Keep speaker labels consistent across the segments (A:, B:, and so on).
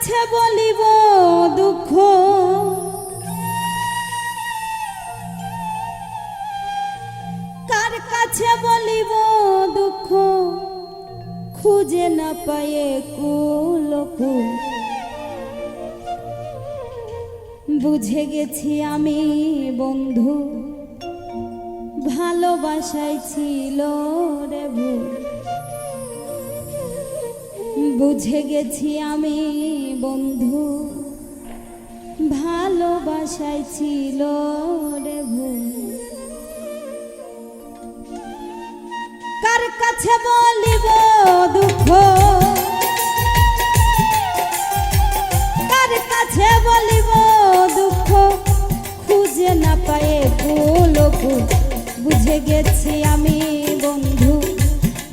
A: কাছে বলিব দুঃখ, কার কাছে বলিব দুঃখ, খুঁজে না পায়ে কুল কুল। বুঝে গেছি আমি বন্ধু, ভালোবাসায় ছিল রে ভুল। বুঝে গেছি আমি বন্ধু, ভালোবাসায় ছিল রে ভুল। কার কাছে বলিব দুঃখ, কার কাছে বলিব দুঃখ, খুঁজে না পায়ে কুল কুল। বুঝে গেছি আমি বন্ধু,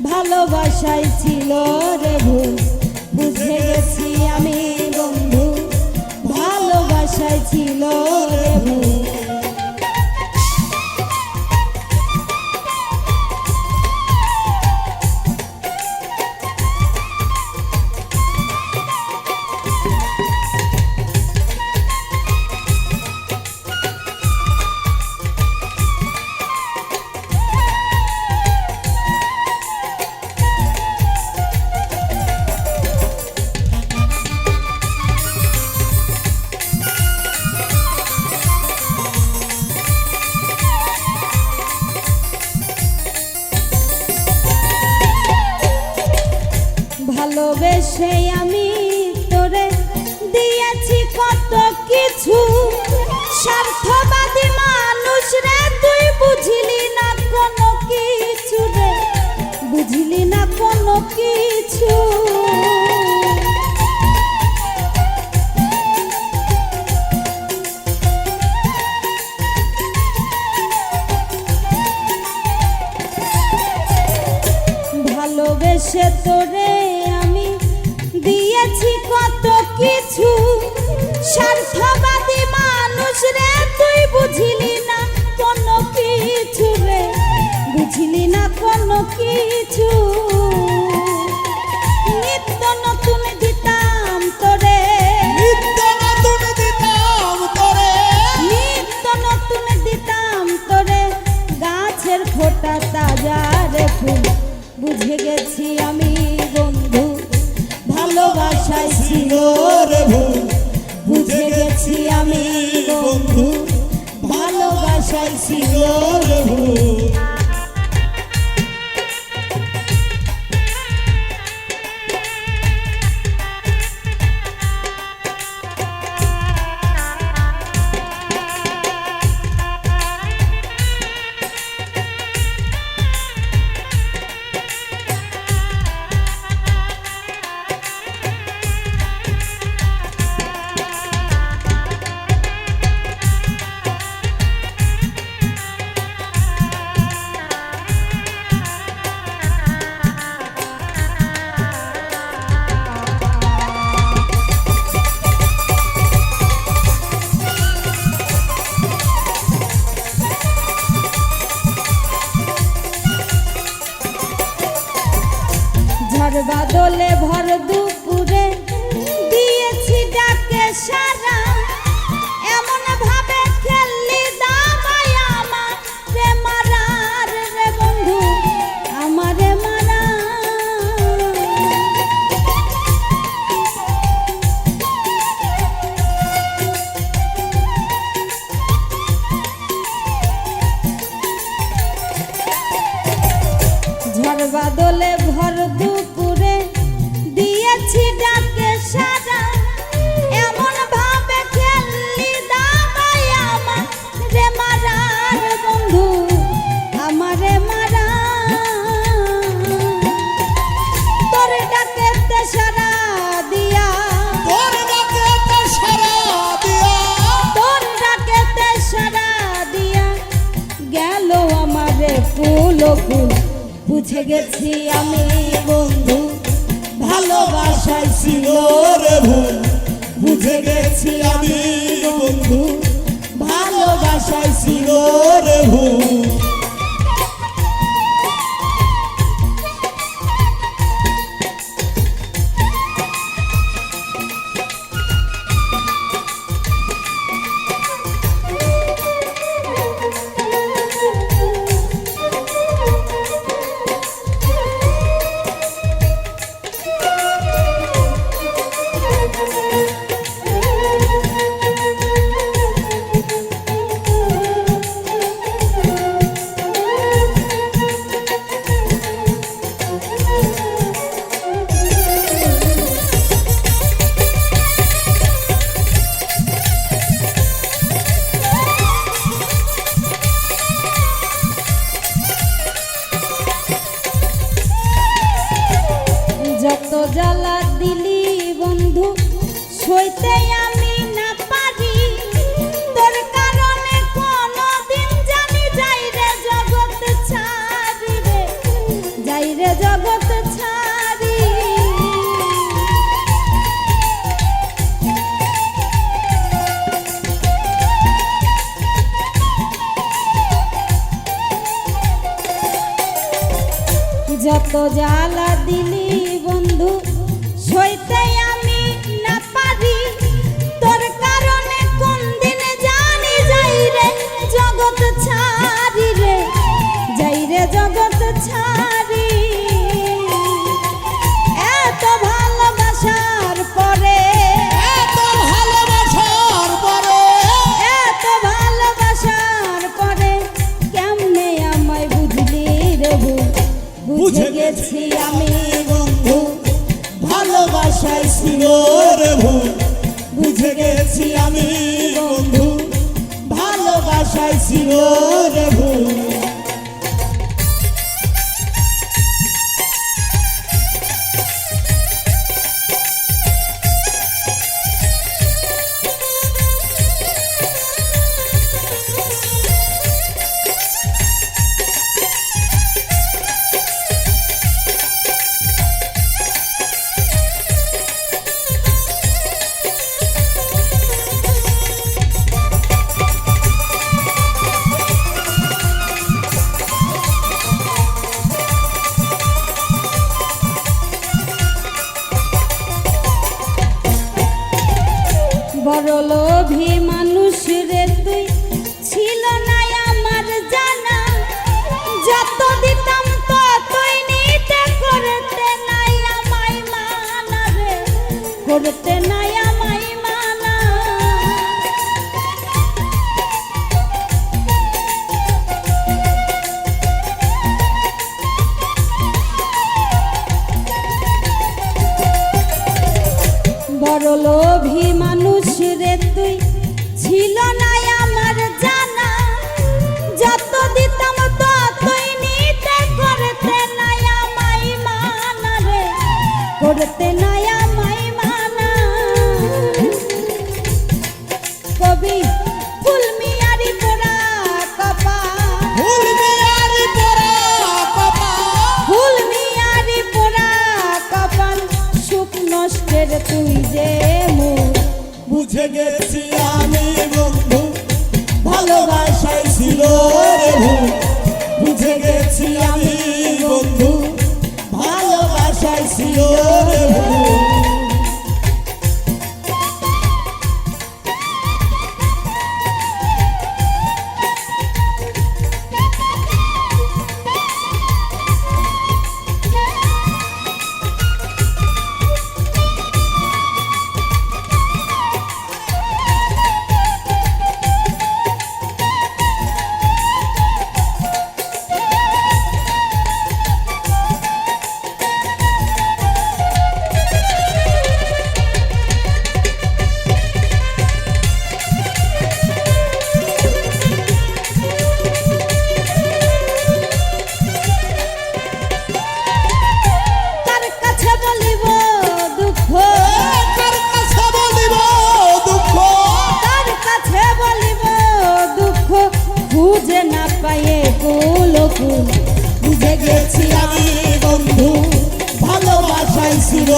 A: ভালোবাসায় ছিল রে ভুল। বুঝে গেছি আমি বন্ধু, ভালোবাসায় ছিল রে ভুল। ভালোবেসে আমি তোরে দিয়েছি কত কিছু, স্বার্থবাদী মানুষ রে তুই বুঝলি না কোনো কিছু রে, বুঝলি না কোনো কিছু। ভালোবেসে তোরে আমি দিয়েছি কত কিছু, স্বার্থবাদী মানুষ রে তুই বুঝলি না কোনো কিছু রে, বুঝলি না কোনো কিছু। নিত্য নতুন দিতাম তোরে,
B: নিত্য নতুন দিতাম তোরে,
A: নিত্য নতুন দিতাম তোরে, গাছের ফোটা তাজা রে ফুল। বুঝে গেছি আমি বন্ধু, ভালোবাসায় ছিল রে ভুল। বুঝে গেছি আমি বন্ধু, ভালোবাসায় ছিল রে ভুল। ঝড় বাদলে ভর দুপুরে দিয়েছি ডাকে সারা, এমন ভাবে খেললি দাবাই আমার রে মারার রে বন্ধু, আমারে মারা। ঝড় বাদলে ভর দুপুরে দিয়েছি ডাকে সারা, এমন ভাবে খেললি দাবাই আমার রে মারার বন্ধু, আমারে মারা। তোর ডাকেতে সারা দিয়া,
B: তোর ডাকেতে সারা দিয়া,
A: তোর ডাকেতে সারা দিয়া, গেল আমারে ফুল ফুল। বুঝে গেছি আমি বন্ধু, ভালোবাসায় ছিল রে ভুল। বুঝে গেছি আমি বন্ধু, ভালোবাসায় ছিল রে ভুল। জ্বালা দিলি বন্ধু সইতে আমি না পারি তোর কারণে কোন দিন জানি যাই রে জগৎ ছাড়ি রে যাই রে জগৎ ছাড়ি এত ভালোবাসার পরে
B: এত ভালোবাসার পরে
A: এত ভালোবাসার পরে কেমনে আমায় বুঝলি রে ভুল বুঝে গেছি আমি বন্ধু
B: ভালোবাসায় ছিল রে ভুল বুঝে গেছি আমি বন্ধু ভালোবাসায় ছিল রে ভুল
A: বড় লোভী মানুষ রে তুই ছিল না আমার জানা যত দিতাম ততই নিতে করতে নাই আমায় মানা রে করতে নাই আমায় মানা বড় লোভী মানুষ রে তুই ছিল না আমার জানা যত দিতাম ততই নিতে করতে নাই আমায় মানা রে করতে নাই আমায় মানা কবি ফুল মিয়ারি পোড়া কপা
B: ফুল মিয়ারি পরা কপা
A: ফুল মিয়ারি পোড়া কপাল সুখ নষ্টের তুই যে মোর
B: বুঝে গেছি আমি বন্ধু ভালোবাসায় ছিল রে ভুল বুঝে গেছি আমি বন্ধু ভালোবাসায় ছিল রে ভুল
A: কার কাছে বলিব দুঃখ
B: কার কাছে বলিব দুঃখ
A: কার কাছে বলিব দুঃখ খুঁজে না পায়ে কুল কুল
B: বুঝে গেছি আমি বন্ধু ভালোবাসায় ছিল